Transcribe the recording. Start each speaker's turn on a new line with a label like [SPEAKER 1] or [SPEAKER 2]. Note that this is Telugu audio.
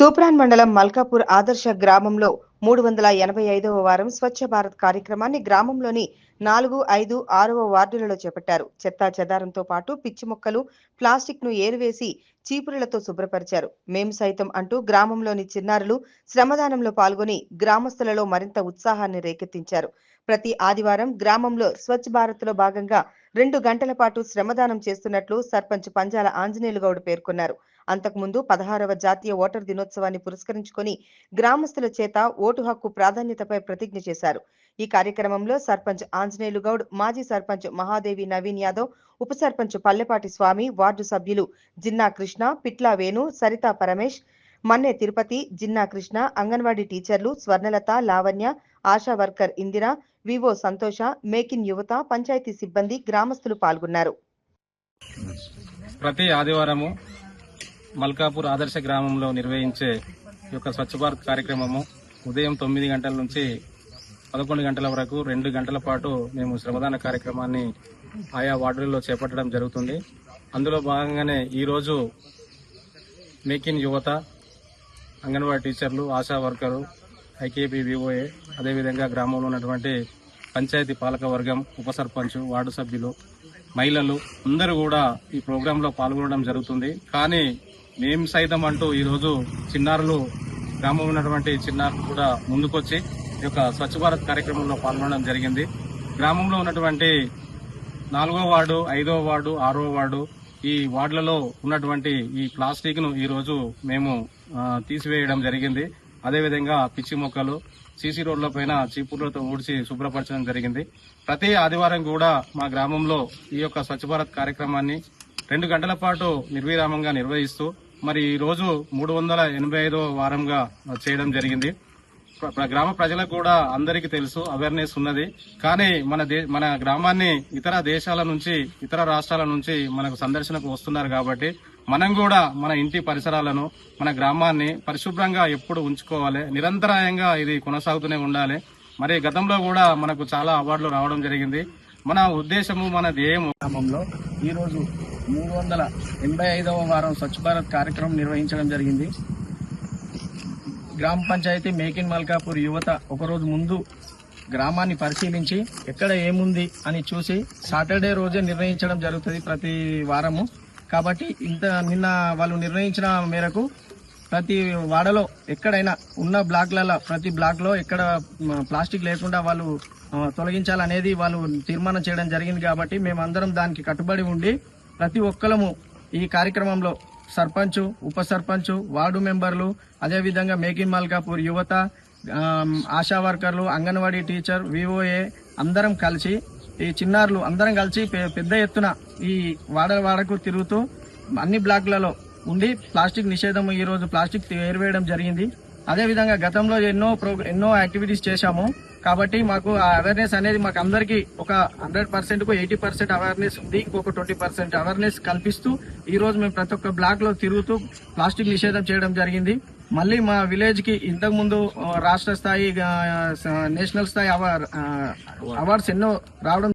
[SPEAKER 1] తూప్రాన్ మండలం మల్కాపూర్ ఆదర్శ గ్రామంలో 385వ వారం స్వచ్ఛ భారత్ కార్యక్రమాన్ని గ్రామంలోని 4, 5, 6వ వార్డులలో చేపట్టారు. చెత్తా చెదారంతో పాటు పిచ్చి మొక్కలు, ప్లాస్టిక్ ను ఏరివేసి చీపురులతో శుభ్రపరిచారు. మేము సైతం అంటూ గ్రామంలోని చిన్నారులు శ్రమదానంలో పాల్గొని గ్రామస్తులలో మరింత ఉత్సాహాన్ని రేకెత్తించారు. ప్రతి ఆదివారం గ్రామంలో స్వచ్ఛ భారత్ లో భాగంగా 2 గంటల పాటు శ్రమదానం చేస్తున్నట్లు సర్పంచ్ పంజాల ఆంజనేయులు గౌడ్ పేర్కొన్నారు. అంతకుముందు 16వ జాతీయ ఓటర్ దినోత్సవాన్ని పురస్కరించుకొని గ్రామస్తుల చేత ఓటు హక్కు ప్రాధాన్యతపై ప్రతిజ్ఞ చేశారు. ఈ కార్యక్రమంలో సర్పంచ్ ఆంజనేయులు గౌడ్, మాజీ సర్పంచ్ మహాదేవి నవీన్ యాదవ్, ఉప సర్పంచ్ పల్లెపాటి స్వామి, వార్డు సభ్యులు జిన్నా కృష్ణ, పిట్లా వేణు, సరితా పరమేష్, మన్నే తిరుపతి, జిన్నా కృష్ణ, అంగన్వాడీ టీచర్లు స్వర్ణలత, లావణ్య, ఆశా వర్కర్ ఇందిరా, వివో సంతోష, మేకిన్ యువత, పంచాయతీ సిబ్బంది, గ్రామస్తులు పాల్గొన్నారు.
[SPEAKER 2] ప్రతి ఆదివారము మల్కాపూర్ ఆదర్శ గ్రామంలో నిర్వహించే ఈ యొక్క స్వచ్ఛ భారత్ కార్యక్రమము ఉదయం 9 గంటల నుంచి 11 గంటల వరకు 2 గంటల పాటు మేము శ్రమదాన కార్యక్రమాన్ని ఆయా వార్డులలో చేపట్టడం జరుగుతుంది. అందులో భాగంగానే ఈరోజు మేకిన్ యువత, అంగన్వాడీ టీచర్లు, ఆశా వర్కరు, ఐకేపీ, వివోఏ, అదేవిధంగా గ్రామంలో ఉన్నటువంటి పంచాయతీ పాలక వర్గం, ఉప సర్పంచ్, వార్డు సభ్యులు, మహిళలు అందరూ కూడా ఈ ప్రోగ్రాంలో పాల్గొనడం జరుగుతుంది. కానీ మేము సైతం అంటూ ఈరోజు చిన్నారులు, గ్రామంలో ఉన్నటువంటి చిన్నారులు కూడా ముందుకొచ్చి ఈ యొక్క స్వచ్ఛ భారత్ కార్యక్రమంలో పాల్గొనడం జరిగింది. గ్రామంలో ఉన్నటువంటి 4వ వార్డు, 5వ వార్డు, 6వ వార్డు, ఈ వార్డులలో ఉన్నటువంటి ఈ ప్లాస్టిక్ ను ఈరోజు మేము తీసివేయడం జరిగింది. అదేవిధంగా పిచ్చి మొక్కలు, సీసీ రోడ్ల పైన చీపుర్లతో ఊడ్చి శుభ్రపరచడం జరిగింది. ప్రతి ఆదివారం కూడా మా గ్రామంలో ఈ యొక్క స్వచ్ఛ భారత్ కార్యక్రమాన్ని 2 గంటల పాటు నిర్విరామంగా నిర్వహిస్తూ మరి ఈ రోజు 385వ వారంగా చేయడం జరిగింది. గ్రామ ప్రజలకు కూడా అందరికీ తెలుసు, అవేర్నెస్ ఉన్నది. కానీ మన గ్రామాన్ని ఇతర దేశాల నుంచి, ఇతర రాష్ట్రాల నుంచి మనకు సందర్శనకు వస్తున్నారు కాబట్టి మనం కూడా మన ఇంటి పరిసరాలను, మన గ్రామాన్ని పరిశుభ్రంగా ఎప్పుడు ఉంచుకోవాలి. నిరంతరాయంగా ఇది కొనసాగుతూనే ఉండాలి. మరి గతంలో కూడా మనకు చాలా అవార్డులు రావడం జరిగింది. మన ఉద్దేశము, మన ధ్యేయం గ్రామంలో ఈరోజు 385వ వారం స్వచ్ఛ భారత్ కార్యక్రమం నిర్వహించడం జరిగింది. గ్రామ పంచాయతీ మేకిన్ మల్కాపూర్ యువత ఒకరోజు ముందు గ్రామాన్ని పరిశీలించి ఎక్కడ ఏముంది అని చూసి సాటర్డే రోజే నిర్ణయించడం జరుగుతుంది ప్రతి వారము. కాబట్టి నిన్న వాళ్ళు నిర్ణయించిన మేరకు ప్రతి వాడలో ఎక్కడైనా ఉన్న బ్లాక్లలో ప్రతి బ్లాక్లో ఎక్కడ ప్లాస్టిక్ లేకుండా వాళ్ళు తొలగించాలనేది వాళ్ళు తీర్మానం చేయడం జరిగింది. కాబట్టి మేమందరం దానికి కట్టుబడి ఉండి ప్రతి ఒక్కరము ఈ కార్యక్రమంలో సర్పంచ్, ఉప సర్పంచ్, వార్డు మెంబర్లు, అదేవిధంగా మేకిన్ మల్కాపూర్ యువత, ఆశా వర్కర్లు, అంగన్వాడీ టీచర్, వివోఏ అందరం కలిసి, ఈ చిన్నారులు అందరం కలిసి పెద్ద ఎత్తున ఈ వాడకు తిరుగుతూ అన్ని బ్లాక్లలో ఉండి ప్లాస్టిక్ నిషేధం, ఈ రోజు ప్లాస్టిక్ ఏరివేయడం జరిగింది. అదేవిధంగా గతంలో ఎన్నో యాక్టివిటీస్ చేశాము. కాబట్టి మాకు ఆ అవేర్నెస్ అనేది మాకు అందరికీ ఒక 100% కు 80% అవేర్నెస్ ఉంది. ఇంకొక 20% అవేర్నెస్ కల్పిస్తూ ఈ రోజు మేము ప్రతి ఒక్క బ్లాక్ లో తిరుగుతూ ప్లాస్టిక్ నిషేధం చేయడం జరిగింది. మళ్ళీ మా విలేజ్ కి ఇంతకు ముందు రాష్ట్ర స్థాయి, నేషనల్ స్థాయి అవార్డ్స్ ఎన్నో రావడం